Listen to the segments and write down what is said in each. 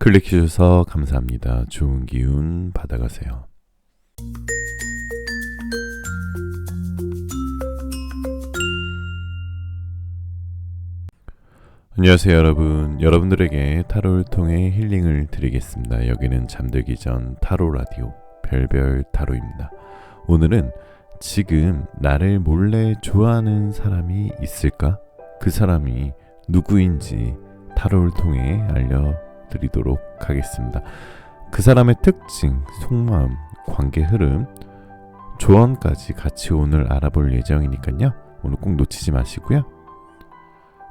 클릭해주셔서 감사합니다. 좋은 기운 받아가세요. 안녕하세요 여러분. 여러분들에게 타로를 통해 힐링을 드리겠습니다. 여기는 잠들기 전 타로 라디오 별별 타로입니다. 오늘은 지금 나를 몰래 좋아하는 사람이 있을까? 그 사람이 누구인지 타로를 통해 알려드리도록 하겠습니다. 그 사람의 특징, 속마음, 관계 흐름, 조언까지 같이 오늘 알아볼 예정이니까요. 오늘 꼭 놓치지 마시고요.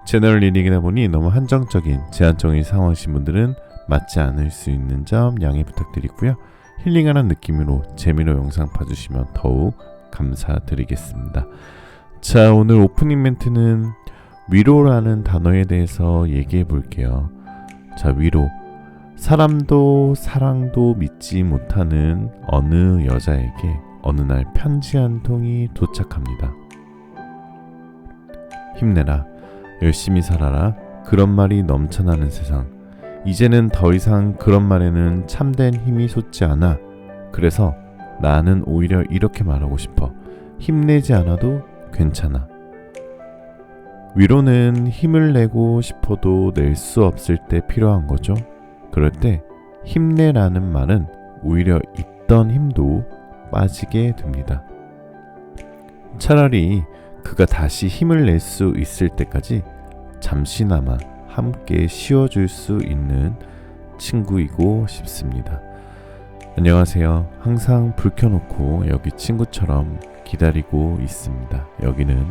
채널 리딩이다 보니 너무 한정적인, 제한적인 상황이신 분들은 맞지 않을 수 있는 점 양해 부탁드리고요. 힐링하는 느낌으로 재미로 영상 봐주시면 더욱 감사드리겠습니다. 자, 오늘 오프닝 멘트는 위로라는 단어에 대해서 얘기해 볼게요. 자, 위로. 사람도 사랑도 믿지 못하는 어느 여자에게 어느 날 편지 한 통이 도착합니다. 힘내라. 열심히 살아라. 그런 말이 넘쳐나는 세상. 이제는 더 이상 그런 말에는 참된 힘이 솟지 않아. 그래서 나는 오히려 이렇게 말하고 싶어. 힘내지 않아도 괜찮아. 위로는 힘을 내고 싶어도 낼 수 없을 때 필요한 거죠. 그럴 때 힘내라는 말은 오히려 있던 힘도 빠지게 됩니다. 차라리 그가 다시 힘을 낼 수 있을 때까지 잠시나마 함께 쉬어줄 수 있는 친구이고 싶습니다. 안녕하세요. 항상 불 켜놓고 여기 친구처럼 기다리고 있습니다. 여기는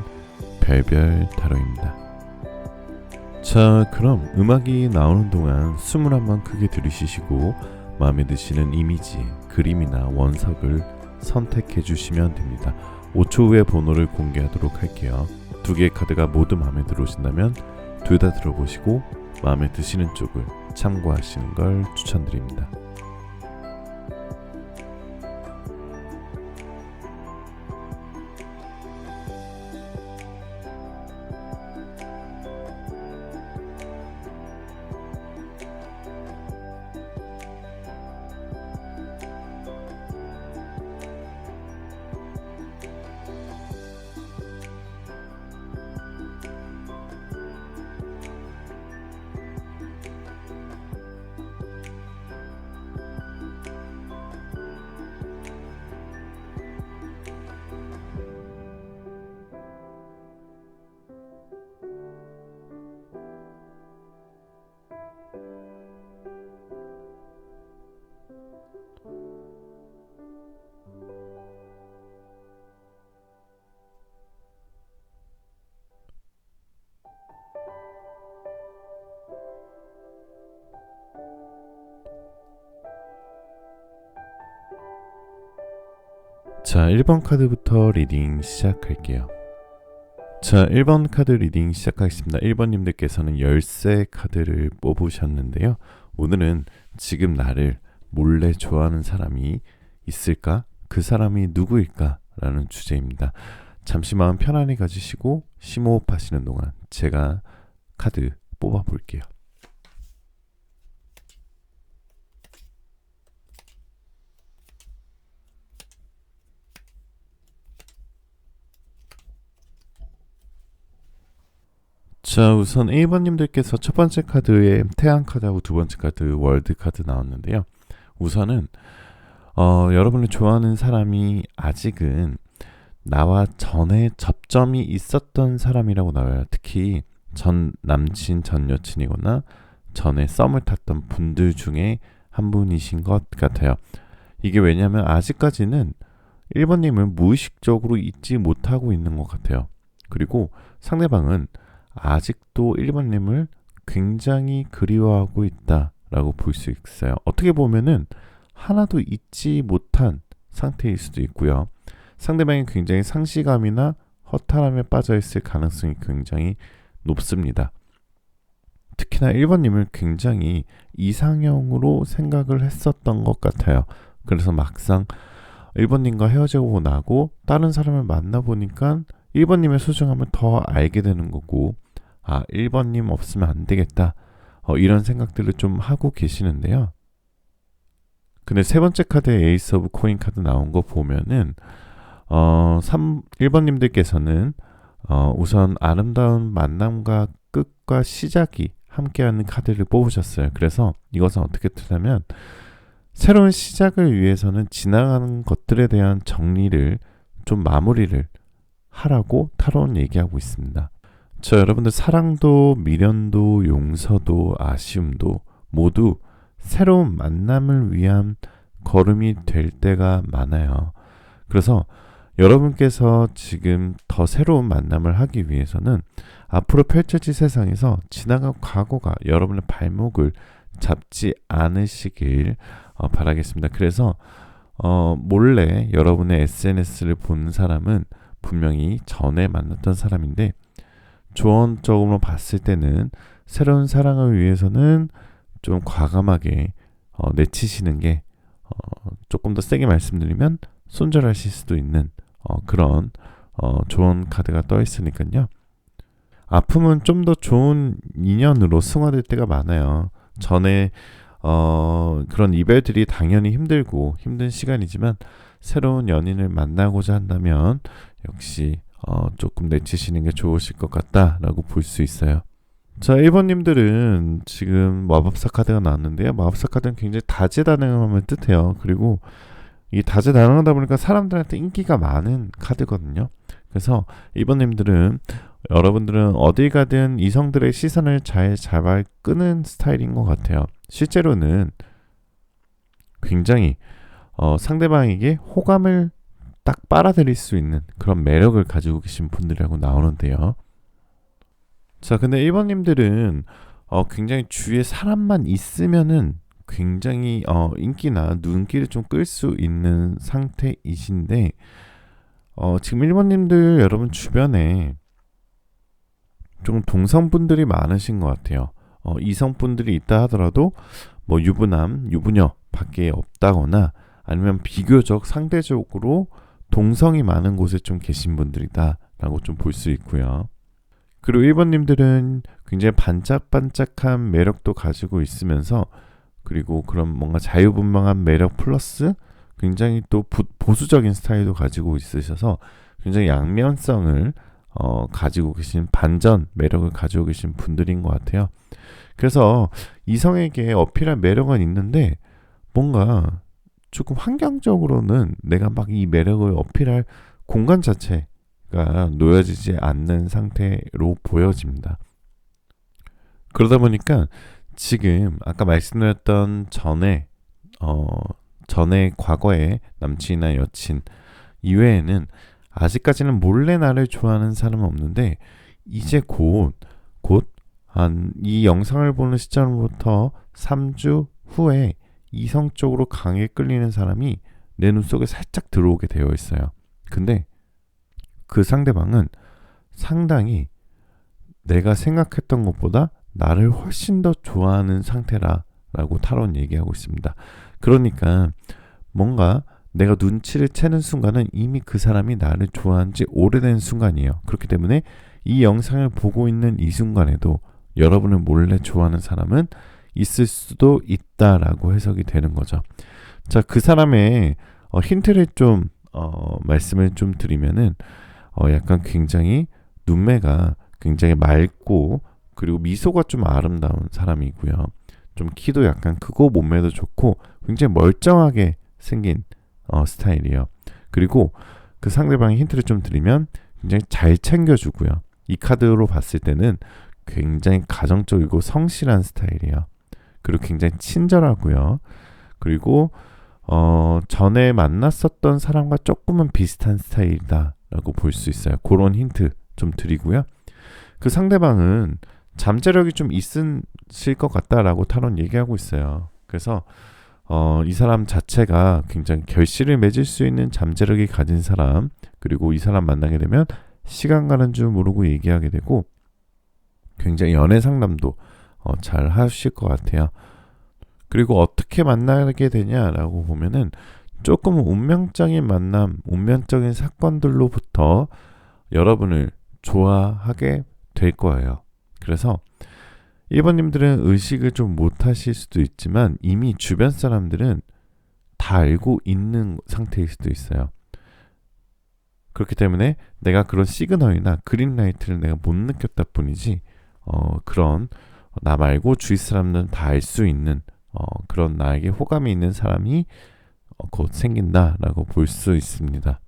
별별 타로입니다. 자, 그럼 음악이 나오는 동안 숨을 한번 크게 들이쉬시고 마음에 드시는 이미지, 그림이나 원석을 선택해 주시면 됩니다. 5초 후에 번호를 공개하도록 할게요. 두 개의 카드가 모두 마음에 들어오신다면 둘 다 들어보시고 마음에 드시는 쪽을 참고하시는 걸 추천드립니다. 자, 1번 카드부터 리딩 시작할게요. 자, 1번 카드 리딩 시작하겠습니다. 1번님들께서는 열쇠 카드를 뽑으셨는데요. 오늘은 지금 나를 몰래 좋아하는 사람이 있을까? 그 사람이 누구일까? 라는 주제입니다. 잠시 마음 편안히 가지시고 심호흡 하시는 동안 제가 카드 뽑아볼게요. 자, 우선 1번님들께서 첫 번째 카드에 태양 카드하고 두 번째 카드 월드 카드 나왔는데요. 우선은 여러분을 좋아하는 사람이 아직은 나와 전에 접점이 있었던 사람이라고 나와요. 특히 전 남친, 전 여친이거나 전에 썸을 탔던 분들 중에 한 분이신 것 같아요. 이게 왜냐하면 아직까지는 1번님을 무의식적으로 잊지 못하고 있는 것 같아요. 그리고 상대방은 아직도 1번님을 굉장히 그리워하고 있다라고 볼 수 있어요. 어떻게 보면은 하나도 잊지 못한 상태일 수도 있고요. 상대방이 굉장히 상실감이나 허탈함에 빠져 있을 가능성이 굉장히 높습니다. 특히나 1번님을 굉장히 이상형으로 생각을 했었던 것 같아요. 그래서 막상 1번님과 헤어지고 나고 다른 사람을 만나보니까 1번님의 소중함을 더 알게 되는 거고, 아, 1번님 없으면 안 되겠다. 이런 생각들을 좀 하고 계시는데요. 근데 세 번째 카드에 에이스 오브 코인 카드 나온 거 보면은 1번님들께서는 우선 아름다운 만남과 끝과 시작이 함께하는 카드를 뽑으셨어요. 그래서 이것은 어떻게 뜨냐면 새로운 시작을 위해서는 지나가는 것들에 대한 정리를 좀 마무리를 하라고 타로는 얘기하고 있습니다. 여러분들 사랑도 미련도 용서도 아쉬움도 모두 새로운 만남을 위한 걸음이 될 때가 많아요. 그래서 여러분께서 지금 더 새로운 만남을 하기 위해서는 앞으로 펼쳐질 세상에서 지나간 과거가 여러분의 발목을 잡지 않으시길 바라겠습니다. 그래서 몰래 여러분의 SNS를 본 사람은 분명히 전에 만났던 사람인데 조언적으로 봤을 때는 새로운 사랑을 위해서는 좀 과감하게 내치시는 게 조금 더 세게 말씀드리면 손절하실 수도 있는 그런 좋은 카드가 떠 있으니까요. 아픔은 좀 더 좋은 인연으로 승화될 때가 많아요. 전에 그런 이별들이 당연히 힘들고 힘든 시간이지만 새로운 연인을 만나고자 한다면 역시 조금 내치시는 게 좋으실 것 같다라고 볼 수 있어요. 자, 1번님들은 지금 마법사 카드가 나왔는데요. 마법사 카드는 굉장히 다재다능함을 뜻해요. 그리고 이 다재다능하다 보니까 사람들한테 인기가 많은 카드거든요. 그래서 1번님들은 여러분들은 어딜 가든 이성들의 시선을 잘 잡아 끄는 스타일인 것 같아요. 실제로는 굉장히 상대방에게 호감을 딱 빨아들일 수 있는 그런 매력을 가지고 계신 분들이라고 나오는데요. 자, 근데 1번님들은 굉장히 주위에 사람만 있으면은 굉장히 인기나 눈길을 좀 끌 수 있는 상태이신데 지금 1번님들 여러분 주변에 좀 동성분들이 많으신 것 같아요. 이성분들이 있다 하더라도 뭐 유부남, 유부녀 밖에 없다거나 아니면 비교적 상대적으로 동성이 많은 곳에 좀 계신 분들이다 라고 좀 볼 수 있고요. 그리고 1번님들은 굉장히 반짝반짝한 매력도 가지고 있으면서 그리고 그런 뭔가 자유분방한 매력 플러스 굉장히 또 보수적인 스타일도 가지고 있으셔서 굉장히 양면성을 가지고 계신 반전 매력을 가지고 계신 분들인 것 같아요. 그래서 이성에게 어필할 매력은 있는데 뭔가 조금 환경적으로는 내가 막 이 매력을 어필할 공간 자체가 놓여지지 않는 상태로 보여집니다. 그러다 보니까 지금 아까 말씀드렸던 전에 과거의 남친이나 여친 이외에는 아직까지는 몰래 나를 좋아하는 사람은 없는데 이제 곧 한 이 영상을 보는 시점부터 3주 후에 이성적으로 강하게 끌리는 사람이 내 눈 속에 살짝 들어오게 되어 있어요. 근데 그 상대방은 상당히 내가 생각했던 것보다 나를 훨씬 더 좋아하는 상태라고 타로는 얘기하고 있습니다. 그러니까 뭔가 내가 눈치를 채는 순간은 이미 그 사람이 나를 좋아한 지 오래된 순간이에요. 그렇기 때문에 이 영상을 보고 있는 이 순간에도 여러분을 몰래 좋아하는 사람은 있을 수도 있다라고 해석이 되는 거죠. 자, 그 사람의 힌트를 좀 말씀을 좀 드리면은 약간 굉장히 눈매가 굉장히 맑고 그리고 미소가 좀 아름다운 사람이고요. 좀 키도 약간 크고 몸매도 좋고 굉장히 멀쩡하게 생긴 스타일이에요. 그리고 그 상대방의 힌트를 좀 드리면 굉장히 잘 챙겨주고요. 이 카드로 봤을 때는 굉장히 가정적이고 성실한 스타일이에요. 그리고 굉장히 친절하고요. 그리고 전에 만났었던 사람과 조금은 비슷한 스타일이다라고 볼 수 있어요. 그런 힌트 좀 드리고요. 그 상대방은 잠재력이 좀 있으실 것 같다라고 타로는 얘기하고 있어요. 그래서 이 사람 자체가 굉장히 결실을 맺을 수 있는 잠재력이 가진 사람, 그리고 이 사람 만나게 되면 시간 가는 줄 모르고 얘기하게 되고 굉장히 연애 상담도 잘 하실 것 같아요. 그리고 어떻게 만나게 되냐라고 보면은 조금 운명적인 만남, 운명적인 사건들로부터 여러분을 좋아하게 될 거예요. 그래서 1번님들은 의식을 좀 못하실 수도 있지만 이미 주변 사람들은 다 알고 있는 상태일 수도 있어요. 그렇기 때문에 내가 그런 시그널이나 그린라이트를 내가 못 느꼈다 뿐이지 그런 나 말고 주위 사람들은 다 알 수 있는 그런 나에게 호감이 있는 사람이 곧 생긴다라고 볼 수 있습니다.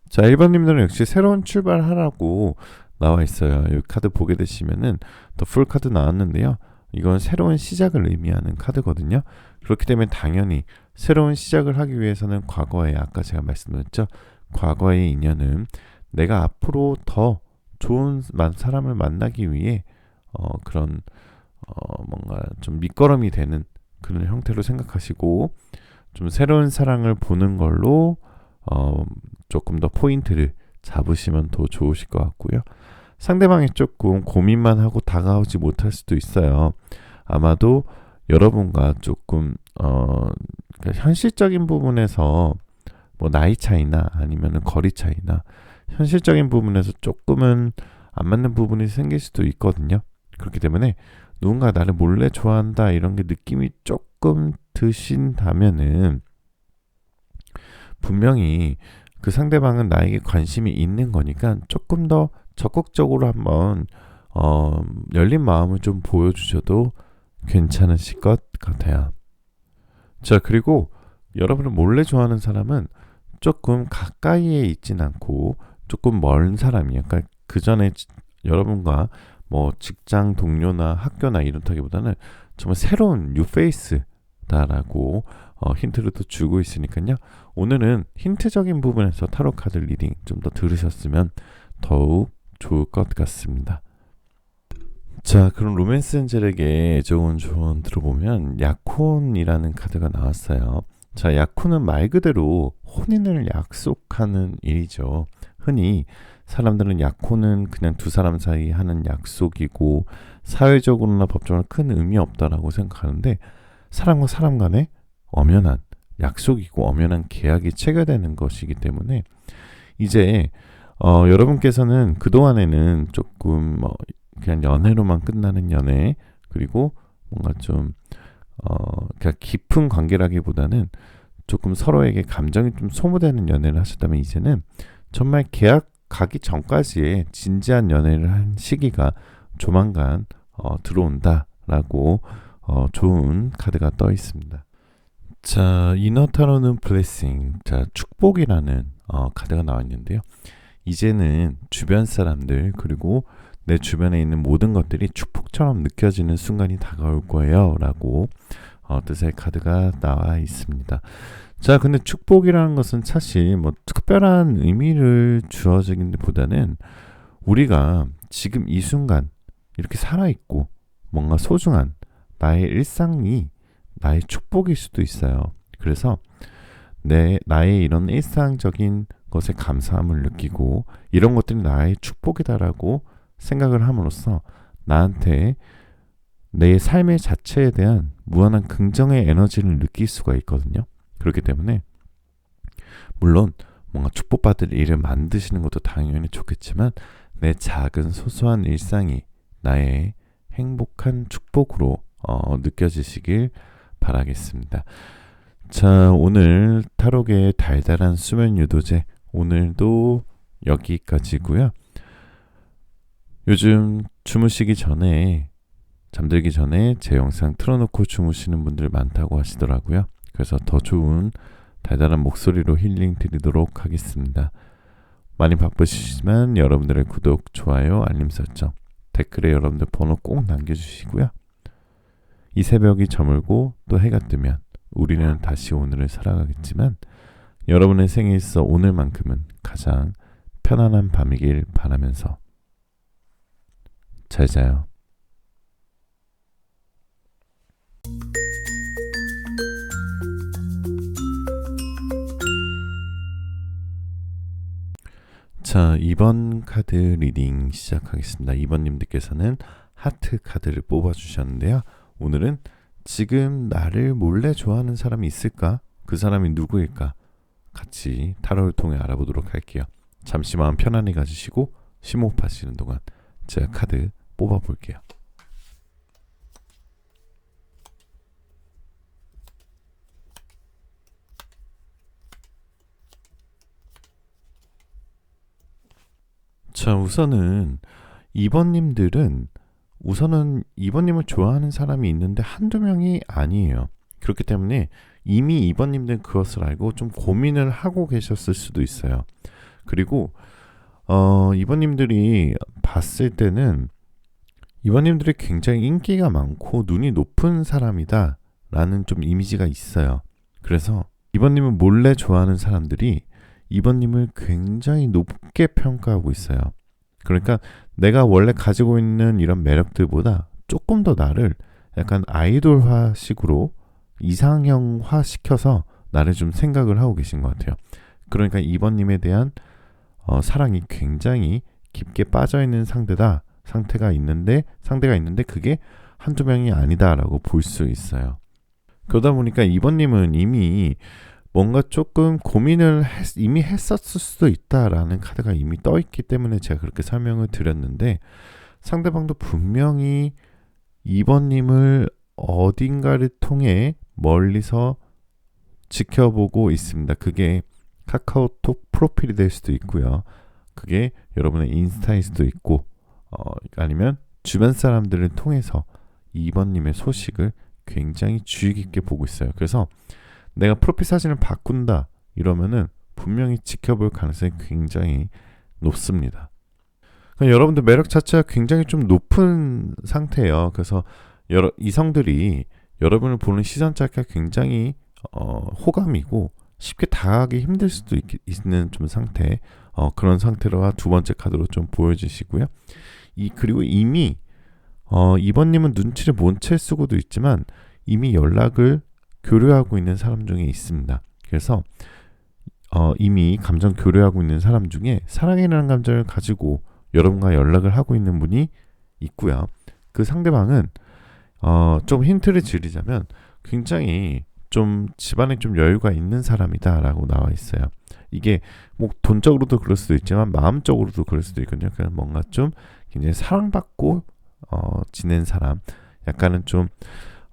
자, 1번님들은 역시 새로운 출발하라고 나와 있어요. 이 카드 보게 되시면은 더 풀 카드 나왔는데요. 이건 새로운 시작을 의미하는 카드거든요. 그렇기 때문에 당연히 새로운 시작을 하기 위해서는 과거에 아까 제가 말씀드렸죠. 과거의 인연은 내가 앞으로 더 좋은 사람을 만나기 위해 그런 뭔가 좀 밑거름이 되는 그런 형태로 생각하시고 좀 새로운 사랑을 보는 걸로 조금 더 포인트를 잡으시면 더 좋으실 것 같고요. 상대방이 조금 고민만 하고 다가오지 못할 수도 있어요. 아마도 여러분과 조금 그러니까 현실적인 부분에서 뭐 나이 차이나 아니면은 거리 차이나 현실적인 부분에서 조금은 안 맞는 부분이 생길 수도 있거든요. 그렇기 때문에 누군가 나를 몰래 좋아한다 이런 게 느낌이 조금 드신다면은 분명히 그 상대방은 나에게 관심이 있는 거니까 조금 더 적극적으로 한번 열린 마음을 좀 보여주셔도 괜찮으실 것 같아요. 자, 그리고 여러분을 몰래 좋아하는 사람은 조금 가까이에 있진 않고 조금 먼 사람이에요. 그러니까 그 전에 여러분과 뭐 직장 동료나 학교나 이렇다기보다는 정말 새로운 뉴페이스다라고 힌트를 또 주고 있으니까요. 오늘은 힌트적인 부분에서 타로 카드 리딩 좀 더 들으셨으면 더욱 좋을 것 같습니다. 자, 그럼 로맨스 엔젤에게 좋은 조언 들어보면 약혼이라는 카드가 나왔어요. 자, 약혼은 말 그대로 혼인을 약속하는 일이죠. 흔히 사람들은 약혼은 그냥 두 사람 사이 하는 약속이고 사회적으로나 법적으로 큰 의미 없다라고 생각하는데 사람과 사람 간에 엄연한 약속이고 엄연한 계약이 체결되는 것이기 때문에 이제 여러분께서는 그동안에는 조금 그냥 연애로만 끝나는 연애 그리고 뭔가 좀 그냥 깊은 관계라기보다는 조금 서로에게 감정이 좀 소모되는 연애를 하셨다면 이제는 정말 계약 가기 전까지의 진지한 연애를 한 시기가 조만간 들어온다라고 좋은 카드가 떠 있습니다. 자, 이너타로는 블레싱, 자 축복이라는 카드가 나와 있는데요. 이제는 주변 사람들 그리고 내 주변에 있는 모든 것들이 축복처럼 느껴지는 순간이 다가올 거예요 라고 뜻의 카드가 나와 있습니다. 자, 근데 축복이라는 것은 사실 뭐 특별한 의미를 주어지기보다는 우리가 지금 이 순간 이렇게 살아있고 뭔가 소중한 나의 일상이 나의 축복일 수도 있어요. 그래서 나의 이런 일상적인 것에 감사함을 느끼고 이런 것들이 나의 축복이다라고 생각을 함으로써 나한테 내 삶의 자체에 대한 무한한 긍정의 에너지를 느낄 수가 있거든요. 그렇기 때문에 물론 뭔가 축복받을 일을 만드시는 것도 당연히 좋겠지만 내 작은 소소한 일상이 나의 행복한 축복으로 느껴지시길 바라겠습니다. 자, 오늘 타로계의 달달한 수면 유도제 오늘도 여기까지고요. 요즘 주무시기 전에 잠들기 전에 제 영상 틀어놓고 주무시는 분들 많다고 하시더라고요. 그래서 더 좋은 달달한 목소리로 힐링 드리도록 하겠습니다. 많이 바쁘시지만 여러분들의 구독, 좋아요, 알림 설정, 댓글에 여러분들 번호 꼭 남겨주시고요. 이 새벽이 저물고 또 해가 뜨면 우리는 다시 오늘을 살아가겠지만 여러분의 생에 있어 오늘만큼은 가장 편안한 밤이길 바라면서 잘 자요. 자, 2번 카드 리딩 시작하겠습니다. 2번님들께서는 하트 카드를 뽑아주셨는데요. 오늘은 지금 나를 몰래 좋아하는 사람이 있을까? 그 사람이 누구일까? 같이 타로를 통해 알아보도록 할게요. 잠시 마음 편안히 가지시고 심호흡하시는 동안 제가 카드 뽑아볼게요. 자, 우선은 2번님을 좋아하는 사람이 있는데 한두 명이 아니에요. 그렇기 때문에 이미 2번님들은 그것을 알고 좀 고민을 하고 계셨을 수도 있어요. 그리고 2번님들이 봤을 때는 2번님들이 굉장히 인기가 많고 눈이 높은 사람이다 라는 좀 이미지가 있어요. 그래서 2번님을 몰래 좋아하는 사람들이 2번님을 굉장히 높게 평가하고 있어요. 그러니까 내가 원래 가지고 있는 이런 매력들보다 조금 더 나를 약간 아이돌화 식으로 이상형화 시켜서 나를 좀 생각을 하고 계신 것 같아요. 그러니까 2번님에 대한 사랑이 굉장히 깊게 빠져있는 상태가 있는데 그게 한두 명이 아니다라고 볼 수 있어요. 그러다 보니까 2번님은 이미 뭔가 조금 고민을 이미 했었을 수도 있다라는 카드가 이미 떠있기 때문에 제가 그렇게 설명을 드렸는데, 상대방도 분명히 2번님을 어딘가를 통해 멀리서 지켜보고 있습니다. 그게 카카오톡 프로필이 될 수도 있고요. 그게 여러분의 인스타일 수도 있고, 아니면 주변 사람들을 통해서 2번님의 소식을 굉장히 주의 깊게 보고 있어요. 그래서 내가 프로필 사진을 바꾼다 이러면은 분명히 지켜볼 가능성이 굉장히 높습니다. 그러니까 여러분들 매력 자체가 굉장히 좀 높은 상태예요. 그래서 이성들이 여러분을 보는 시선 자체가 굉장히 호감이고 쉽게 다가가기 힘들 수도 있는 좀 상태, 그런 상태로와 두 번째 카드로 좀 보여주시고요. 그리고 이미 2번님은 눈치를 못 챌 수도 있지만 이미 연락을 교류하고 있는 사람 중에 있습니다. 그래서 이미 감정 교류하고 있는 사람 중에 사랑이라는 감정을 가지고 여러분과 연락을 하고 있는 분이 있고요. 그 상대방은 좀 힌트를 드리자면 굉장히 좀 집안에 좀 여유가 있는 사람이다라고 나와 있어요. 이게 뭐 돈적으로도 그럴 수도 있지만 마음적으로도 그럴 수도 있거든요. 그냥 뭔가 좀 굉장히 사랑받고 지낸 사람, 약간은 좀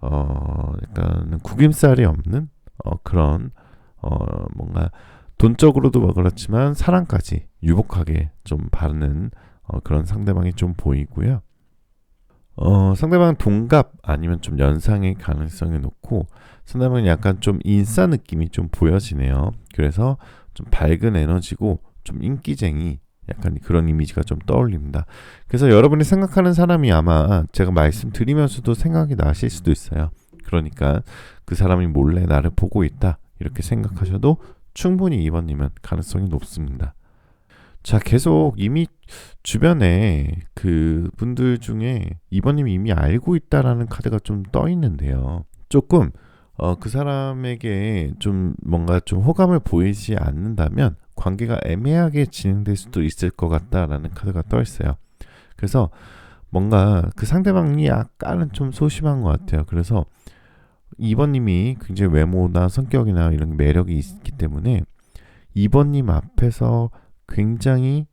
약간은 구김살이 없는 그런 뭔가 돈적으로도 그렇지만 사랑까지 유복하게 좀 바르는 그런 상대방이 좀 보이고요. 상대방은 동갑 아니면 좀 연상의 가능성이 높고, 상대방은 약간 좀 인싸 느낌이 좀 보여지네요. 그래서 좀 밝은 에너지고 좀 인기쟁이, 약간 그런 이미지가 좀 떠올립니다. 그래서 여러분이 생각하는 사람이 아마 제가 말씀드리면서도 생각이 나실 수도 있어요. 그러니까 그 사람이 몰래 나를 보고 있다 이렇게 생각하셔도 충분히 2번님은 가능성이 높습니다. 자, 계속 이미 주변에 그 분들 중에 2번님이 이미 알고 있다라는 카드가 좀 떠 있는데요. 조금 그 사람에게 좀 뭔가 좀 호감을 보이지 않는다면 관계가 애매하게 진행될 수도 있을 것 같다라는 카드가 떠 있어요. 그래서 뭔가 그 상대방이 약간은 좀 소심한 것 같아요. 그래서 2번님이 굉장히 외모나 성격이나 이런 매력이 있기 때문에 2번님 앞에서 굉장히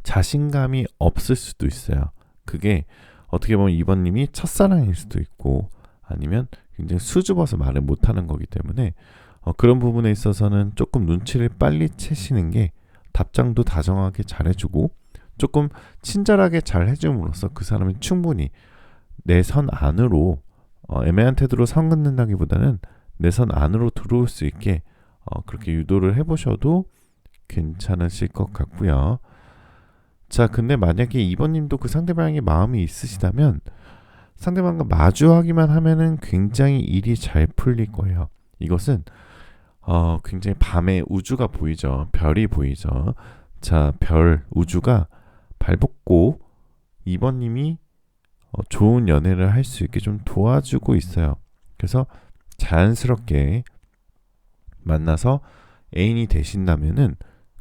자신감이 없을 수도 있어요. 그게 어떻게 보면 2번님이 첫사랑일 수도 있고, 아니면 굉장히 수줍어서 말을 못하는 거기 때문에 그런 부분에 있어서는 조금 눈치를 빨리 채시는 게 답장도 다정하게 잘해주고 조금 친절하게 잘 해줌으로써 그 사람이 충분히 내 선 안으로 애매한 태도로 선 긋는다기보다는 내 선 안으로 들어올 수 있게 그렇게 유도를 해보셔도 괜찮으실 것 같고요. 자, 근데 만약에 2번님도 그 상대방에게 마음이 있으시다면 상대방과 마주하기만 하면은 굉장히 일이 잘 풀릴 거예요. 이것은 굉장히 밤에 우주가 보이죠. 별이 보이죠. 자, 우주가 발벗고 2번님이 좋은 연애를 할 수 있게 좀 도와주고 있어요. 그래서 자연스럽게 만나서 애인이 되신다면은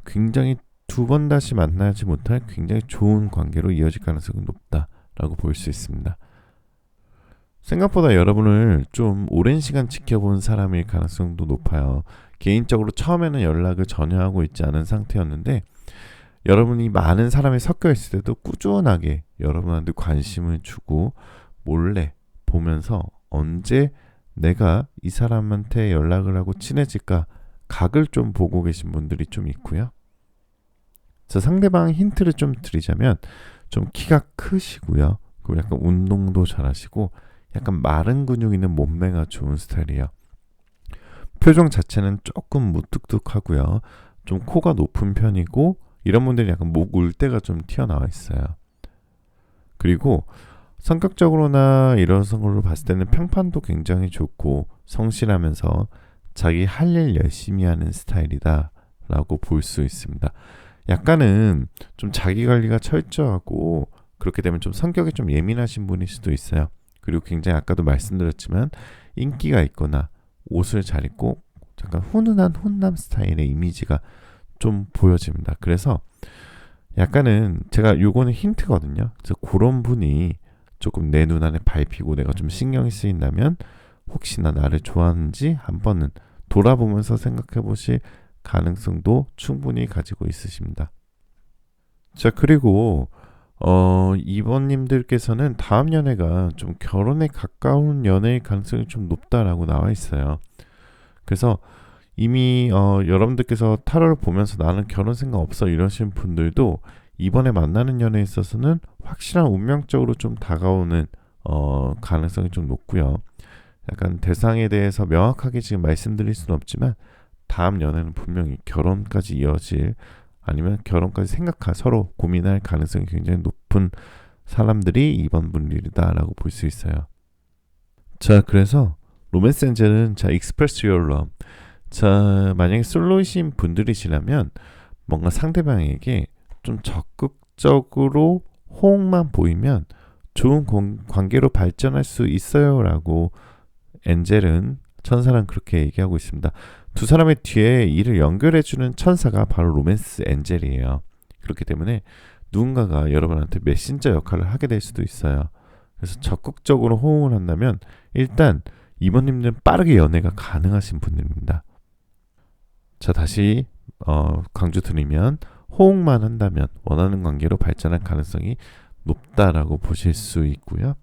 굉장히 두 번 다시 만나지 못할 굉장히 좋은 관계로 이어질 가능성이 높다라고 볼 수 있습니다. 생각보다 여러분을 좀 오랜 시간 지켜본 사람일 가능성도 높아요. 개인적으로 처음에는 연락을 전혀 하고 있지 않은 상태였는데 여러분이 많은 사람이 섞여 있을 때도 꾸준하게 여러분한테 관심을 주고 몰래 보면서 언제 내가 이 사람한테 연락을 하고 친해질까 각을 좀 보고 계신 분들이 좀 있고요. 자, 상대방 힌트를 좀 드리자면 좀 키가 크시고요. 그리고 약간 운동도 잘하시고 약간 마른 근육 있는 몸매가 좋은 스타일이에요. 표정 자체는 조금 무뚝뚝하고요. 좀 코가 높은 편이고 이런 분들이 약간 목 울 때가 좀 튀어나와 있어요. 그리고 성격적으로나 이런 걸로 봤을 때는 평판도 굉장히 좋고 성실하면서 자기 할 일 열심히 하는 스타일이다 라고 볼 수 있습니다. 약간은 좀 자기 관리가 철저하고 그렇게 되면 좀 성격이 좀 예민하신 분일 수도 있어요. 그리고 굉장히 아까도 말씀드렸지만 인기가 있거나 옷을 잘 입고 약간 훈훈한 훈남 스타일의 이미지가 좀 보여집니다. 그래서 약간은 제가 요거는 힌트거든요. 그래서 그런 분이 조금 내 눈안에 밟히고 내가 좀 신경이 쓰인다면 혹시나 나를 좋아하는지 한 번은 돌아보면서 생각해 보실 가능성도 충분히 가지고 있으십니다. 자, 그리고 이번님들께서는 다음 연애가 좀 결혼에 가까운 연애일 가능성이 좀 높다라고 나와 있어요. 그래서 이미 여러분들께서 타로를 보면서 나는 결혼 생각 없어 이러신 분들도 이번에 만나는 연애에 있어서는 확실한 운명적으로 좀 다가오는 가능성이 좀 높고요. 약간 대상에 대해서 명확하게 지금 말씀드릴 수는 없지만 다음 연애는 분명히 결혼까지 이어질 아니면 결혼까지 서로 고민할 가능성이 굉장히 높은 사람들이 이번 분들이다라고 볼 수 있어요. 자, 그래서 로맨스 엔젤은 자, 익스프레스 유어 러브. 자, 만약에 솔로이신 분들이시라면 뭔가 상대방에게 좀 적극적으로 호응만 보이면 좋은 관계로 발전할 수 있어요라고 엔젤은 천사는 그렇게 얘기하고 있습니다. 두 사람의 뒤에 이를 연결해주는 천사가 바로 로맨스 엔젤이에요. 그렇기 때문에 누군가가 여러분한테 메신저 역할을 하게 될 수도 있어요. 그래서 적극적으로 호응을 한다면 일단 이번님들은 빠르게 연애가 가능하신 분들입니다. 자, 다시 강조드리면 호응만 한다면 원하는 관계로 발전할 가능성이 높다라고 보실 수 있고요.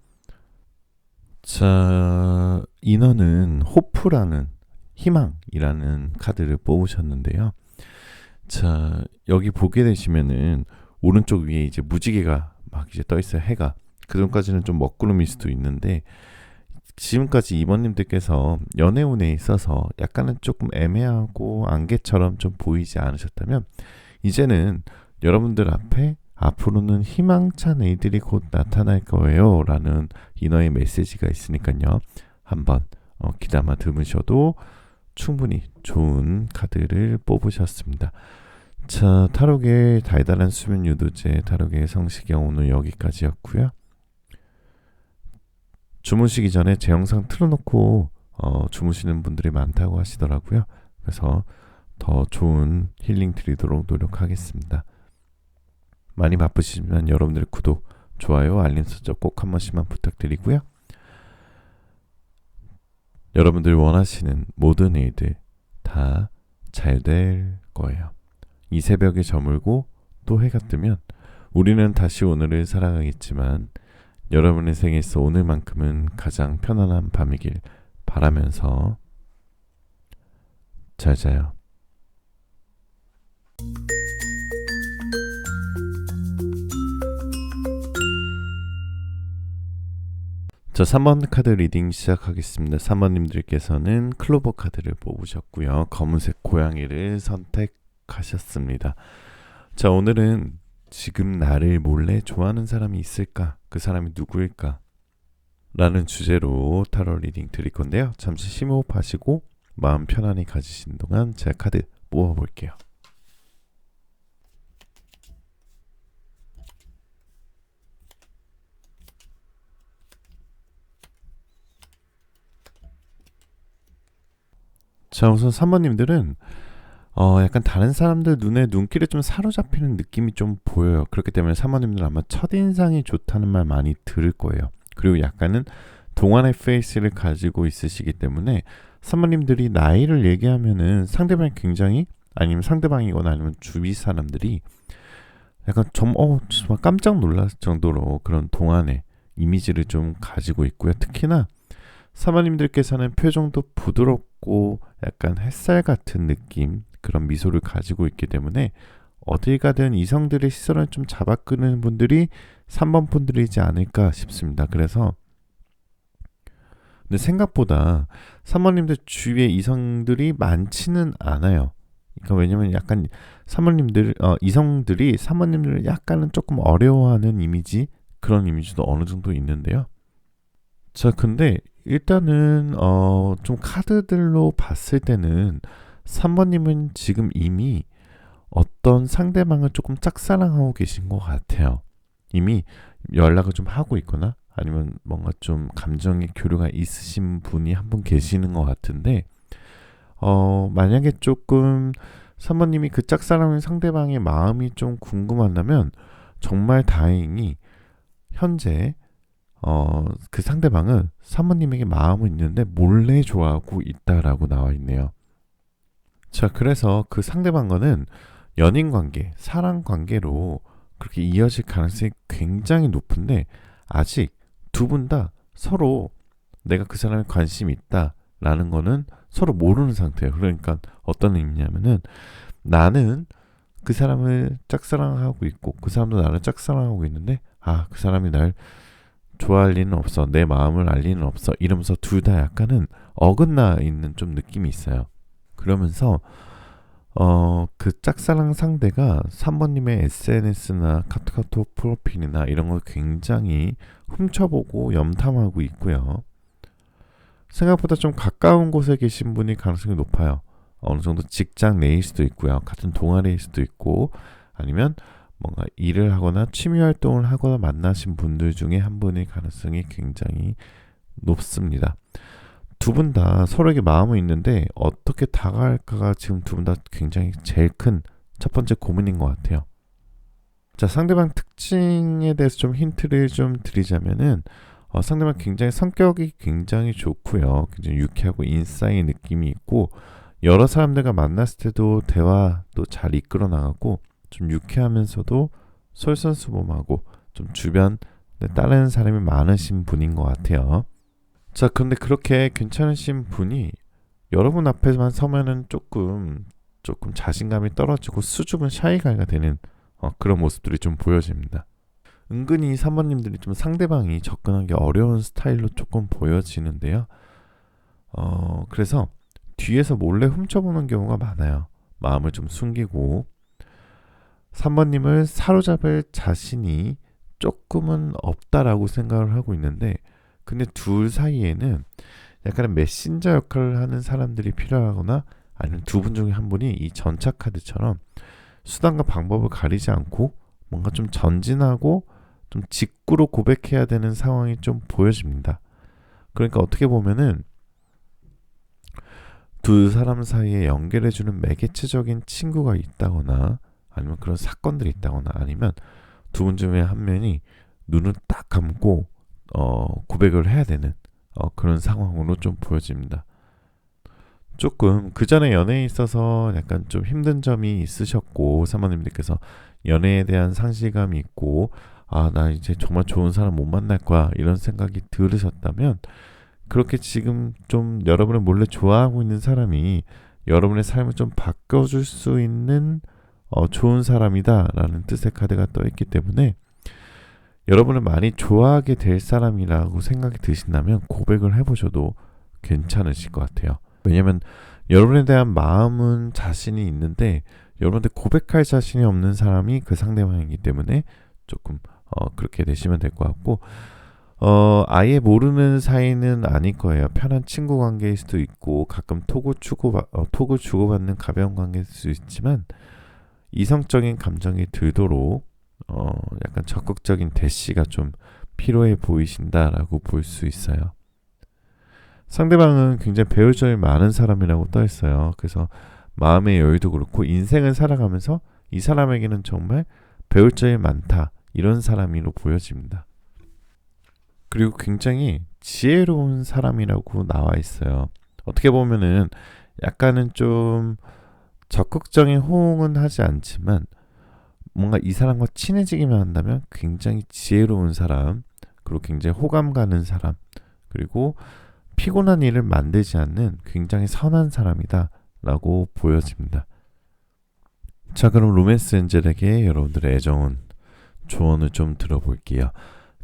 자, 인어는 호프라는 희망이라는 카드를 뽑으셨는데요. 자, 여기 보게 되시면은 오른쪽 위에 이제 무지개가 막 이제 떠 있어요. 해가. 그 전까지는 좀 먹구름일 수도 있는데 지금까지 이번님들께서 연애운에 있어서 약간은 조금 애매하고 안개처럼 좀 보이지 않으셨다면 이제는 여러분들 앞에 앞으로는 희망찬 일들이 곧 나타날 거예요 라는 인어의 메시지가 있으니까요. 한번 귀담아 들으셔도 충분히 좋은 카드를 뽑으셨습니다. 자, 타로계의 달달한 수면 유도제 타로계의 성시경 오늘 여기까지였고요. 주무시기 전에 제 영상 틀어놓고 주무시는 분들이 많다고 하시더라고요. 그래서 더 좋은 힐링 드리도록 노력하겠습니다. 많이 바쁘시지만 여러분들의 구독, 좋아요, 알림 설정 꼭 한 번씩만 부탁드리고요. 여러분들이 원하시는 모든 일들 다 잘 될 거예요. 이 새벽에 저물고 또 해가 뜨면 우리는 다시 오늘을 살아가겠지만 여러분의 생에서 오늘만큼은 가장 편안한 밤이길 바라면서 잘 자요. 자, 3번 카드 리딩 시작하겠습니다. 3번님들께서는 클로버 카드를 뽑으셨고요. 검은색 고양이를 선택하셨습니다. 자, 오늘은 지금 나를 몰래 좋아하는 사람이 있을까? 그 사람이 누구일까? 라는 주제로 타로 리딩 드릴 건데요. 잠시 심호흡하시고 마음 편안히 가지신 동안 제가 카드 뽑아볼게요. 자, 우선 3번님들은 약간 다른 사람들 눈에 눈길에 좀 사로잡히는 느낌이 좀 보여요. 그렇기 때문에 3번님들은 아마 첫인상이 좋다는 말 많이 들을 거예요. 그리고 약간은 동안의 페이스를 가지고 있으시기 때문에 3번님들이 나이를 얘기하면은 상대방이 굉장히 아니면 상대방이거나 아니면 주위 사람들이 약간 정말 깜짝 놀랄 정도로 그런 동안의 이미지를 좀 가지고 있고요. 특히나 사모님들께서는 표정도 부드럽고 약간 햇살 같은 느낌 그런 미소를 가지고 있기 때문에 어딜 가든 이성들의 시선을 좀 잡아끄는 분들이 3번 분들이지 않을까 싶습니다. 그래서 근데 생각보다 3번님들 주위에 이성들이 많지는 않아요. 그러니까 왜냐면 약간 3번님들 이성들이 3번님들을 약간은 조금 어려워하는 이미지, 그런 이미지도 어느 정도 있는데요. 자, 근데 일단은 좀 카드들로 봤을 때는 3번님은 지금 이미 어떤 상대방을 조금 짝사랑하고 계신 것 같아요. 이미 연락을 좀 하고 있거나 아니면 뭔가 좀 감정의 교류가 있으신 분이 한 분 계시는 것 같은데, 만약에 조금 3번님이 그 짝사랑하는 상대방의 마음이 좀 궁금하다면 정말 다행히 현재 그 상대방은 3번님에게 마음은 있는데 몰래 좋아하고 있다라고 나와 있네요. 자, 그래서 그 상대방과는 연인 관계, 사랑 관계로 그렇게 이어질 가능성이 굉장히 높은데, 아직 두 분 다 서로 내가 그 사람에 관심이 있다라는 거는 서로 모르는 상태예요. 그러니까 어떤 의미냐면은, 나는 그 사람을 짝사랑하고 있고 그 사람도 나를 짝사랑하고 있는데, 그 사람이 날 좋아할 리는 없어, 내 마음을 알 리는 없어, 이러면서 둘 다 약간은 어긋나 있는 좀 느낌이 있어요. 그러면서 그 짝사랑 상대가 3번님의 SNS나 카카오톡 프로필이나 이런 걸 굉장히 훔쳐보고 염탐하고 있고요. 생각보다 좀 가까운 곳에 계신 분이 가능성이 높아요. 어느 정도 직장 내일 수도 있고요. 같은 동아리일 수도 있고, 아니면 뭔가 일을 하거나 취미 활동을 하거나 만나신 분들 중에 한 분의 가능성이 굉장히 높습니다. 두 분 다 서로에게 마음은 있는데 어떻게 다가갈까가 지금 두 분 다 굉장히 제일 큰 첫 번째 고민인 것 같아요. 자, 상대방 특징에 대해서 좀 힌트를 좀 드리자면은, 상대방 굉장히 성격이 굉장히 좋고요. 굉장히 유쾌하고 인싸의 느낌이 있고, 여러 사람들과 만났을 때도 대화도 잘 이끌어 나가고, 좀 유쾌하면서도 솔선수범하고 좀 주변에 따르는 사람이 많으신 분인 것 같아요. 자, 그런데 그렇게 괜찮으신 분이 여러분 앞에만 서면은 조금 자신감이 떨어지고 수줍은 샤이가이가 되는 그런 모습들이 좀 보여집니다. 은근히 3번님들이 좀 상대방이 접근하기 어려운 스타일로 조금 보여지는데요. 그래서 뒤에서 몰래 훔쳐보는 경우가 많아요. 마음을 좀 숨기고 3번님을 사로잡을 자신이 조금은 없다라고 생각을 하고 있는데, 근데 둘 사이에는 약간의 메신저 역할을 하는 사람들이 필요하거나, 아니면 두 분 중에 한 분이 이 전차 카드처럼 수단과 방법을 가리지 않고 뭔가 좀 전진하고 좀 직구로 고백해야 되는 상황이 좀 보여집니다. 그러니까 어떻게 보면은 두 사람 사이에 연결해주는 매개체적인 친구가 있다거나, 아니면 그런 사건들이 있다거나, 아니면 두 분 중에 한 명이 눈을 딱 감고 고백을 해야 되는 그런 상황으로 좀 보여집니다. 조금 그 전에 연애에 있어서 약간 좀 힘든 점이 있으셨고, 사모님들께서 연애에 대한 상실감이 있고, 나 이제 정말 좋은 사람 못 만날 거야, 이런 생각이 들으셨다면, 그렇게 지금 좀 여러분을 몰래 좋아하고 있는 사람이 여러분의 삶을 좀 바꿔줄 수 있는 좋은 사람이다라는 뜻의 카드가 떠있기 때문에, 여러분을 많이 좋아하게 될 사람이라고 생각이 드신다면 고백을 해보셔도 괜찮으실 것 같아요. 왜냐면 여러분에 대한 마음은 자신이 있는데 여러분한테 고백할 자신이 없는 사람이 그 상대방이기 때문에 조금 그렇게 되시면 될 것 같고, 아예 모르는 사이는 아닐 거예요. 편한 친구 관계일 수도 있고, 가끔 톡을 주고받는 가벼운 관계일 수 있지만, 이성적인 감정이 들도록 약간 적극적인 대시가 좀 필요해 보이신다라고 볼 수 있어요. 상대방은 굉장히 배울 점이 많은 사람이라고 떠 있어요. 그래서 마음의 여유도 그렇고 인생을 살아가면서 이 사람에게는 정말 배울 점이 많다, 이런 사람으로 보여집니다. 그리고 굉장히 지혜로운 사람이라고 나와 있어요. 어떻게 보면은 약간은 좀 적극적인 호응은 하지 않지만, 뭔가 이 사람과 친해지기만 한다면 굉장히 지혜로운 사람, 그리고 굉장히 호감 가는 사람, 그리고 피곤한 일을 만들지 않는 굉장히 선한 사람이다 라고 보여집니다. 자, 그럼 로맨스 엔젤에게 여러분들의 애정은 조언을 좀 들어볼게요.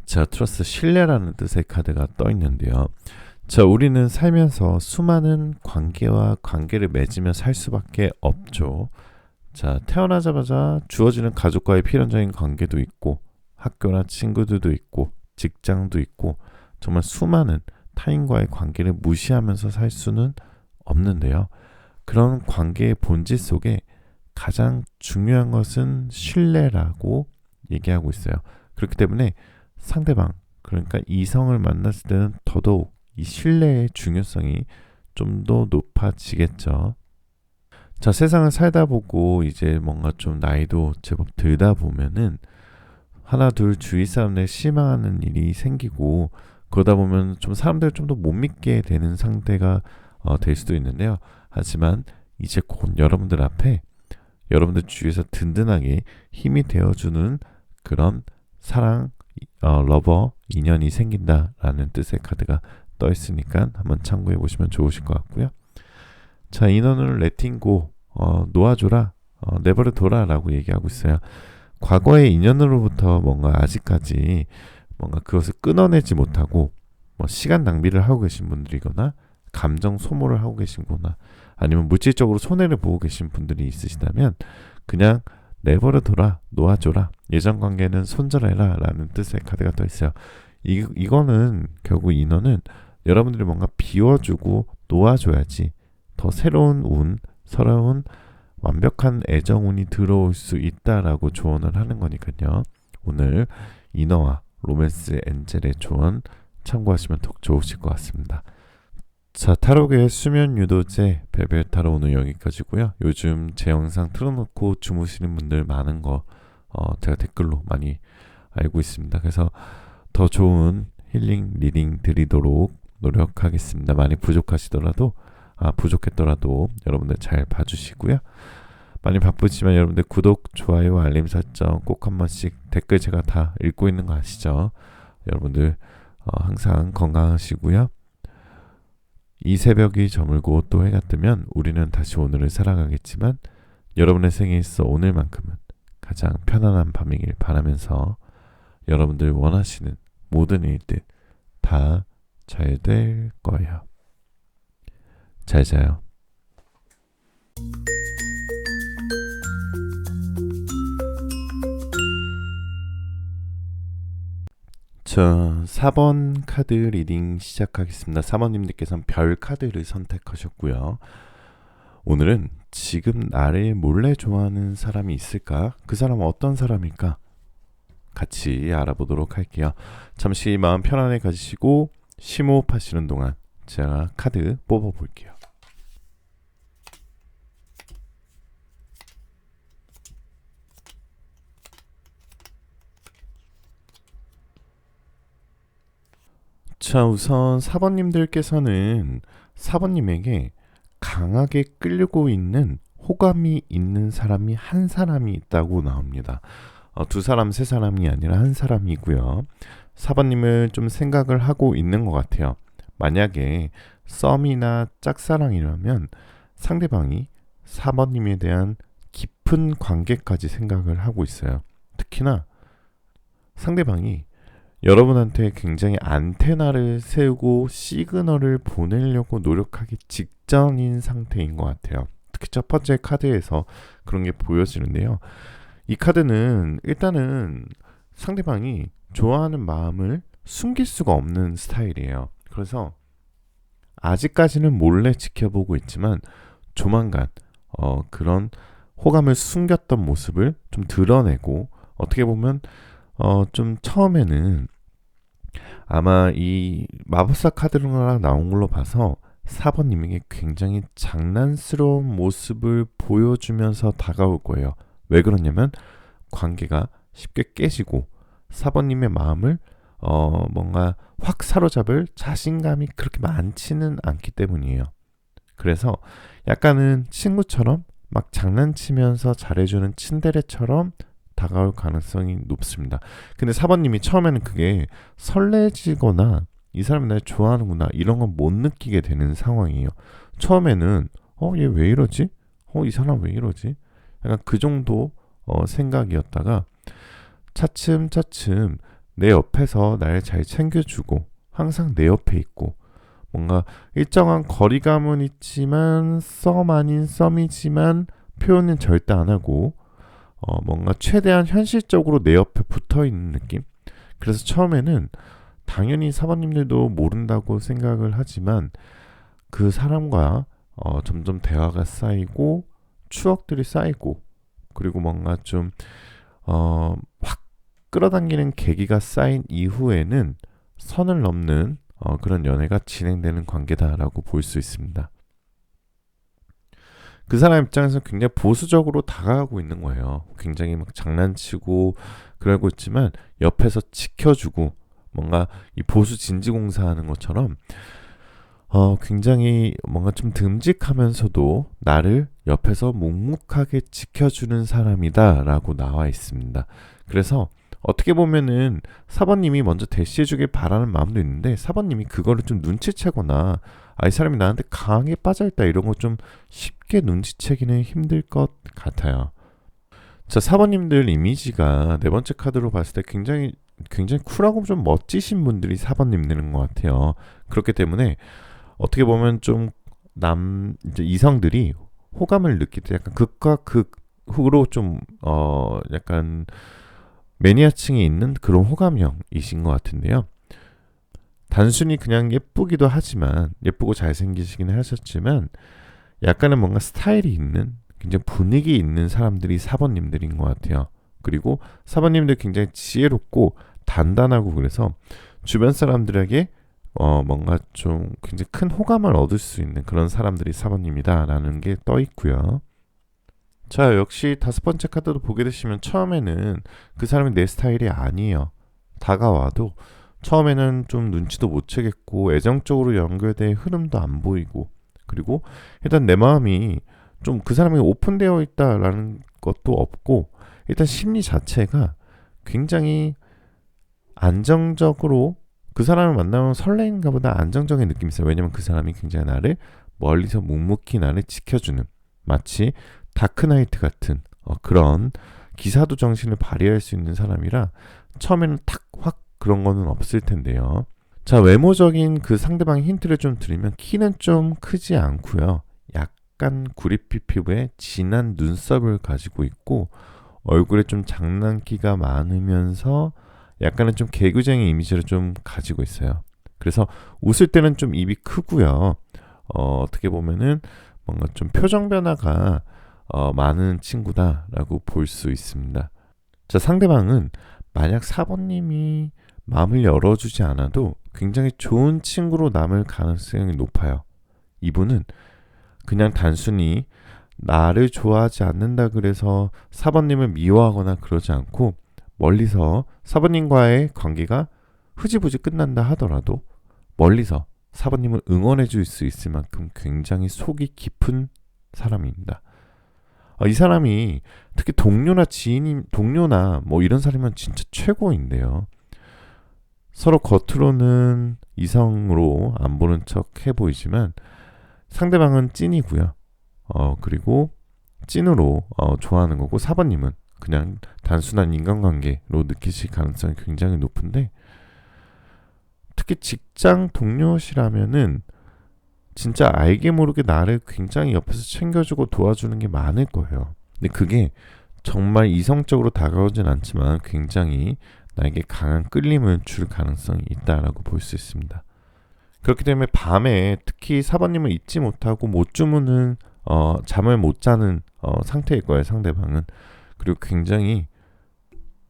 자, 트러스트 신뢰라는 뜻의 카드가 떠 있는데요. 자, 우리는 살면서 수많은 관계와 관계를 맺으며 살 수밖에 없죠. 자, 태어나자마자 주어지는 가족과의 필연적인 관계도 있고, 학교나 친구들도 있고, 직장도 있고, 정말 수많은 타인과의 관계를 무시하면서 살 수는 없는데요. 그런 관계의 본질 속에 가장 중요한 것은 신뢰라고 얘기하고 있어요. 그렇기 때문에 상대방, 그러니까 이성을 만났을 때는 더더욱 이 신뢰의 중요성이 좀 더 높아지겠죠. 자, 세상을 살다 보고 이제 뭔가 좀 나이도 제법 들다 보면은 하나 둘 주위 사람들 실망하는 일이 생기고, 그러다 보면 좀 사람들을 좀 더 못 믿게 되는 상태가 될 수도 있는데요. 하지만 이제 곧 여러분들 앞에 여러분들 주위에서 든든하게 힘이 되어주는 그런 사랑, 러버, 인연이 생긴다라는 뜻의 카드가 떠 있으니까 한번 참고해 보시면 좋으실 것 같고요. 자, 인원을 레팅고, 놓아줘라, 내버려둬라 라고 얘기하고 있어요. 과거의 인연으로부터 뭔가 아직까지 뭔가 그것을 끊어내지 못하고 뭐 시간 낭비를 하고 계신 분들이거나 감정 소모를 하고 계신거나 아니면 물질적으로 손해를 보고 계신 분들이 있으시다면 그냥 내버려둬라, 놓아줘라, 예전 관계는 손절해라 라는 뜻의 카드가 떠 있어요. 이거는 결국 인원은 여러분들이 뭔가 비워주고 놓아줘야지 더 새로운 운, 새로운 완벽한 애정운이 들어올 수 있다라고 조언을 하는 거니까요. 오늘 인어와 로맨스 엔젤의 조언 참고하시면 더 좋으실 것 같습니다. 자, 타로계의 수면 유도제 벨벳 타로 오늘 여기까지고요. 요즘 제 영상 틀어놓고 주무시는 분들 많은 거 제가 댓글로 많이 알고 있습니다. 그래서 더 좋은 힐링 리딩 드리도록 노력하겠습니다. 많이 부족했더라도 여러분들 잘 봐주시고요. 많이 바쁘지만 여러분들 구독, 좋아요, 알림 설정 꼭 한 번씩, 댓글 제가 다 읽고 있는 거 아시죠? 여러분들 항상 건강하시고요. 이 새벽이 저물고 또 해가 뜨면 우리는 다시 오늘을 살아가겠지만 여러분의 생에 있어 오늘만큼은 가장 편안한 밤이길 바라면서 여러분들 원하시는 모든 일들 다 잘 될 거예요. 잘 자요. 자, 4번 카드 리딩 시작하겠습니다. 4번님들께서는 별 카드를 선택하셨고요. 오늘은 지금 나를 몰래 좋아하는 사람이 있을까? 그 사람은 어떤 사람일까? 같이 알아보도록 할게요. 잠시 마음 편안히 가지시고 심호흡하시는 동안 제가 카드 뽑아볼게요. 자, 우선 4번님들께서는 4번님에게 강하게 끌고 있는 호감이 있는 사람이 한 사람이 있다고 나옵니다. 두 사람, 세 사람이 아니라 한 사람이고요. 4번님을 좀 생각을 하고 있는 것 같아요. 만약에 썸이나 짝사랑이라면 상대방이 4번님에 대한 깊은 관계까지 생각을 하고 있어요. 특히나 상대방이 여러분한테 굉장히 안테나를 세우고 시그널을 보내려고 노력하기 직전인 상태인 것 같아요. 특히 첫 번째 카드에서 그런 게 보여지는데요. 이 카드는 일단은 상대방이 좋아하는 마음을 숨길 수가 없는 스타일이에요. 그래서 아직까지는 몰래 지켜보고 있지만 조만간 그런 호감을 숨겼던 모습을 좀 드러내고, 어떻게 보면 좀 처음에는 아마 이 마법사 카드가 나온 걸로 봐서 4번님에게 굉장히 장난스러운 모습을 보여주면서 다가올 거예요. 왜 그러냐면 관계가 쉽게 깨지고 4번님의 마음을 뭔가 확 사로잡을 자신감이 그렇게 많지는 않기 때문이에요. 그래서 약간은 친구처럼 막 장난치면서 잘해주는 츤데레처럼 다가올 가능성이 높습니다. 근데 4번님이 처음에는 그게 설레지거나 이 사람이 날 좋아하는구나 이런 건 못 느끼게 되는 상황이에요. 처음에는 얘 왜 이러지? 이 사람 왜 이러지? 약간 그 정도 생각이었다가 차츰차츰 내 옆에서 날 잘 챙겨주고 항상 내 옆에 있고 뭔가 일정한 거리감은 있지만 썸 아닌 썸이지만 표현은 절대 안 하고 뭔가 최대한 현실적으로 내 옆에 붙어 있는 느낌. 그래서 처음에는 당연히 사모님들도 모른다고 생각을 하지만 그 사람과 점점 대화가 쌓이고 추억들이 쌓이고 그리고 뭔가 좀 확 끌어당기는 계기가 쌓인 이후에는 선을 넘는 그런 연애가 진행되는 관계다라고 볼 수 있습니다. 그 사람 입장에서 굉장히 보수적으로 다가가고 있는 거예요. 굉장히 막 장난치고 그러고 있지만 옆에서 지켜주고 뭔가 이 보수 진지공사하는 것처럼 굉장히 뭔가 좀 듬직하면서도 나를 옆에서 묵묵하게 지켜주는 사람이다라고 나와 있습니다. 그래서 어떻게 보면은 사번님이 먼저 대시해주길 바라는 마음도 있는데 사번님이 그거를 좀 눈치채거나 이 사람이 나한테 강하게 빠져있다 이런 거 좀 쉽게 눈치채기는 힘들 것 같아요. 자, 사번님들 이미지가 네 번째 카드로 봤을 때 굉장히 쿨하고 좀 멋지신 분들이 사번님들인 것 같아요. 그렇기 때문에 어떻게 보면 좀 이제 이성들이 호감을 느낄 때 약간 극과 극으로 좀 약간 매니아층이 있는 그런 호감형이신 것 같은데요. 단순히 그냥 예쁘기도 하지만 예쁘고 잘생기시긴 하셨지만 약간은 뭔가 스타일이 있는 굉장히 분위기 있는 사람들이 사번님들인 것 같아요. 그리고 사번님들 굉장히 지혜롭고 단단하고 그래서 주변 사람들에게 뭔가 좀 굉장히 큰 호감을 얻을 수 있는 그런 사람들이 사번님이다라는 게 떠 있고요. 자, 역시 다섯 번째 카드도 보게 되시면 처음에는 그 사람이 내 스타일이 아니에요. 다가와도 처음에는 좀 눈치도 못 채겠고 애정적으로 연결된 흐름도 안 보이고 그리고 일단 내 마음이 좀 그 사람이 오픈되어 있다라는 것도 없고 일단 심리 자체가 굉장히 안정적으로 그 사람을 만나면 설레인가 보다 안정적인 느낌이 있어요. 왜냐면 그 사람이 굉장히 나를 멀리서 묵묵히 나를 지켜주는 마치 다크나이트 같은 그런 기사도 정신을 발휘할 수 있는 사람이라 처음에는 탁 확 그런 거는 없을 텐데요. 자, 외모적인 그 상대방의 힌트를 좀 드리면 키는 좀 크지 않고요. 약간 구릿빛 피부에 진한 눈썹을 가지고 있고 얼굴에 좀 장난기가 많으면서 약간은 좀 개구쟁이 이미지를 좀 가지고 있어요. 그래서 웃을 때는 좀 입이 크고요. 어떻게 보면은 뭔가 좀 표정 변화가 많은 친구다라고 볼 수 있습니다. 자, 상대방은 만약 사번님이 마음을 열어주지 않아도 굉장히 좋은 친구로 남을 가능성이 높아요. 이분은 그냥 단순히 나를 좋아하지 않는다 그래서 사번님을 미워하거나 그러지 않고 멀리서 사번님과의 관계가 흐지부지 끝난다 하더라도 멀리서 사번님을 응원해 줄 수 있을 만큼 굉장히 속이 깊은 사람입니다. 이 사람이 특히 동료나 뭐 이런 사람이면 진짜 최고인데요. 서로 겉으로는 이성으로 안 보는 척 해 보이지만 상대방은 찐이고요. 그리고 찐으로 좋아하는 거고 사번님은 그냥 단순한 인간관계로 느끼실 가능성이 굉장히 높은데 특히 직장 동료시라면은 진짜 알게 모르게 나를 굉장히 옆에서 챙겨주고 도와주는 게 많을 거예요. 근데 그게 정말 이성적으로 다가오진 않지만 굉장히 나에게 강한 끌림을 줄 가능성이 있다라고 볼 수 있습니다. 그렇기 때문에 밤에 특히 사번님을 잊지 못하고 못 주무는 잠을 못 자는 상태일 거예요, 상대방은. 그리고 굉장히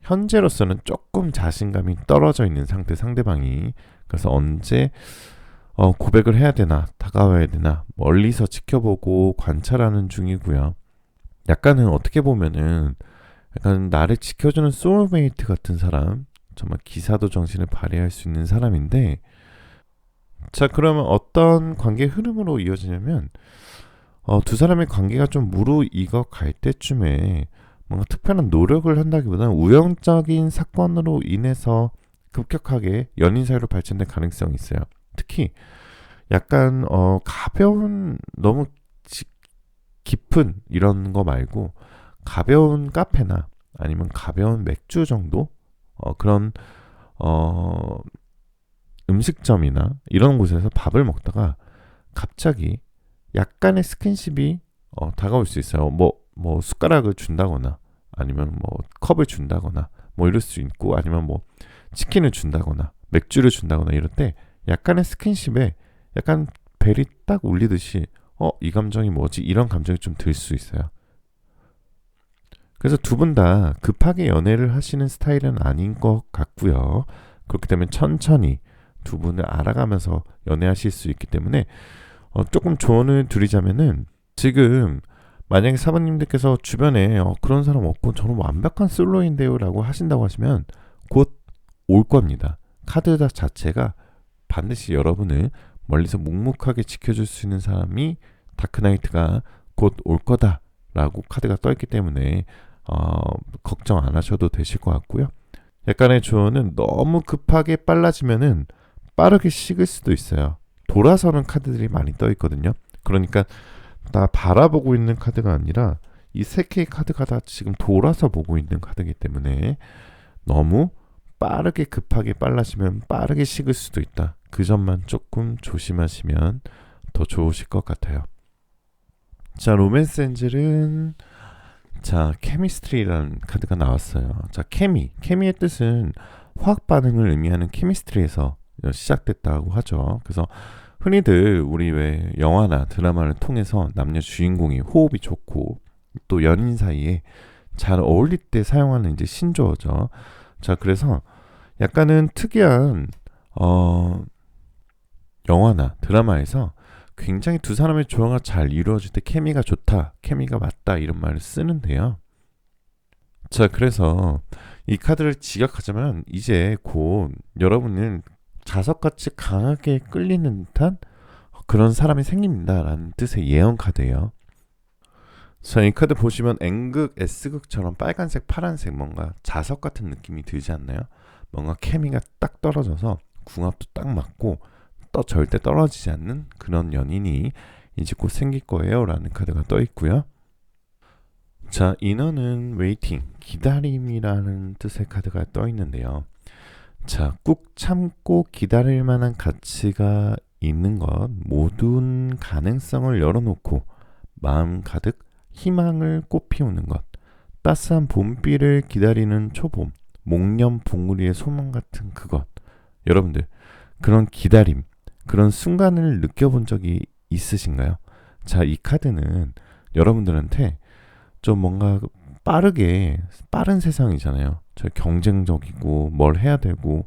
현재로서는 조금 자신감이 떨어져 있는 상대방이. 그래서 언제 고백을 해야 되나, 다가와야 되나, 멀리서 지켜보고 관찰하는 중이고요. 약간은 어떻게 보면은 약간 나를 지켜주는 소울메이트 같은 사람, 정말 기사도 정신을 발휘할 수 있는 사람인데, 자, 그러면 어떤 관계 흐름으로 이어지냐면, 두 사람의 관계가 좀 무르익어 갈 때쯤에 뭔가 특별한 노력을 한다기보다는 우연적인 사건으로 인해서 급격하게 연인 사이로 발전될 가능성이 있어요. 특히 약간 가벼운 너무 깊은 이런 거 말고 가벼운 카페나 아니면 가벼운 맥주 정도 그런 음식점이나 이런 곳에서 밥을 먹다가 갑자기 약간의 스킨십이 다가올 수 있어요. 뭐 숟가락을 준다거나 아니면 뭐 컵을 준다거나 뭐 이럴 수 있고, 아니면 뭐 치킨을 준다거나 맥주를 준다거나 이럴 때 약간의 스킨십에 약간 벨이 딱 울리듯이 이 감정이 뭐지? 이런 감정이 좀 들 수 있어요. 그래서 두 분 다 급하게 연애를 하시는 스타일은 아닌 것 같고요. 그렇기 때문에 천천히 두 분을 알아가면서 연애하실 수 있기 때문에 조금 조언을 드리자면은, 지금 만약에 사모님들께서 주변에 그런 사람 없고 저는 완벽한 솔로인데요 라고 하신다고 하시면 곧 올 겁니다. 카드 자체가 반드시 여러분을 멀리서 묵묵하게 지켜줄 수 있는 사람이 다크나이트가 곧 올 거다라고 카드가 떠있기 때문에 걱정 안 하셔도 되실 것 같고요. 약간의 조언은, 너무 급하게 빨라지면은 빠르게 식을 수도 있어요. 돌아서는 카드들이 많이 떠있거든요. 그러니까 나 바라보고 있는 카드가 아니라 이 세 개의 카드가 다 지금 돌아서 보고 있는 카드이기 때문에 너무 빠르게 급하게 빨라지면 빠르게 식을 수도 있다. 그 점만 조금 조심하시면 더 좋으실 것 같아요. 자, 로맨스 엔젤은 케미스트리라는 카드가 나왔어요. 자, 케미의 뜻은 화학 반응을 의미하는 케미스트리에서 시작됐다고 하죠. 그래서 흔히들 우리 왜 영화나 드라마를 통해서 남녀 주인공이 호흡이 좋고 또 연인 사이에 잘 어울릴 때 사용하는 이제 신조어죠. 자, 그래서 약간은 특이한 영화나 드라마에서 굉장히 두 사람의 조화가 잘 이루어질 때 케미가 좋다, 케미가 맞다 이런 말을 쓰는데요. 자, 그래서 이 카드를 지각하자면 이제 곧 여러분은 자석같이 강하게 끌리는 듯한 그런 사람이 생깁니다라는 뜻의 예언 카드예요. 자, 이 카드 보시면 N극, S극처럼 빨간색, 파란색 뭔가 자석 같은 느낌이 들지 않나요? 뭔가 케미가 딱 떨어져서 궁합도 딱 맞고 또 절대 떨어지지 않는 그런 연인이 이제 곧 생길 거예요 라는 카드가 떠 있고요. 자, 인어는 웨이팅, 기다림이라는 뜻의 카드가 떠 있는데요. 자, 꾹 참고 기다릴 만한 가치가 있는 것, 모든 가능성을 열어놓고 마음 가득 희망을 꽃피우는 것, 따스한 봄비를 기다리는 초봄, 목련 봉우리의 소망 같은 그것. 여러분들, 그런 기다림, 그런 순간을 느껴본 적이 있으신가요? 자, 이 카드는 여러분들한테 좀 뭔가 빠른 세상이잖아요. 저 경쟁적이고 뭘 해야 되고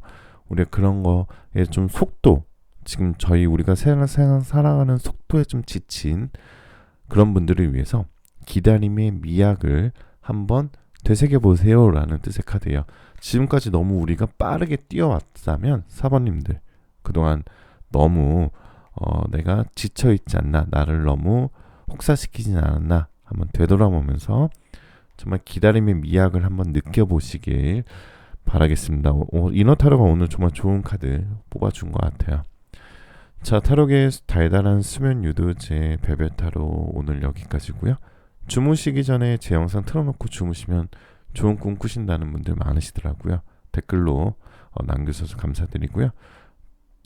우리가 그런 거에 좀 속도, 지금 우리가 살아가는 속도에 좀 지친 그런 분들을 위해서 기다림의 미학을 한번 되새겨 보세요 라는 뜻의 카드예요. 지금까지 너무 우리가 빠르게 뛰어왔다면 사번님들 그동안 너무 내가 지쳐있지 않나, 나를 너무 혹사시키진 않았나 한번 되돌아보면서 정말 기다림의 미학을 한번 느껴보시길 바라겠습니다. 이너타로가 오늘 정말 좋은 카드 뽑아준 것 같아요. 자, 타로계의 달달한 수면 유도제 별별타로 오늘 여기까지고요. 주무시기 전에 제 영상 틀어놓고 주무시면 좋은 꿈 꾸신다는 분들 많으시더라고요. 댓글로 남겨주셔서 감사드리고요.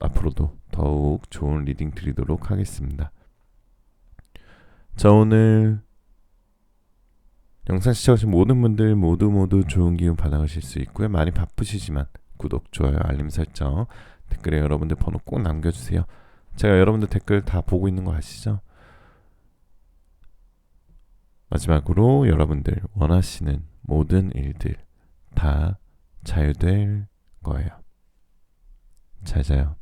앞으로도 더욱 좋은 리딩 드리도록 하겠습니다. 자, 오늘 영상 시청하신 모든 분들 모두 좋은 기운 받아가실 수 있고요. 많이 바쁘시지만 구독, 좋아요, 알림 설정, 댓글에 여러분들 번호 꼭 남겨주세요. 제가 여러분들 댓글 다 보고 있는 거 아시죠? 마지막으로 여러분들 원하시는 모든 일들 다 잘 될 거예요. 잘 자요.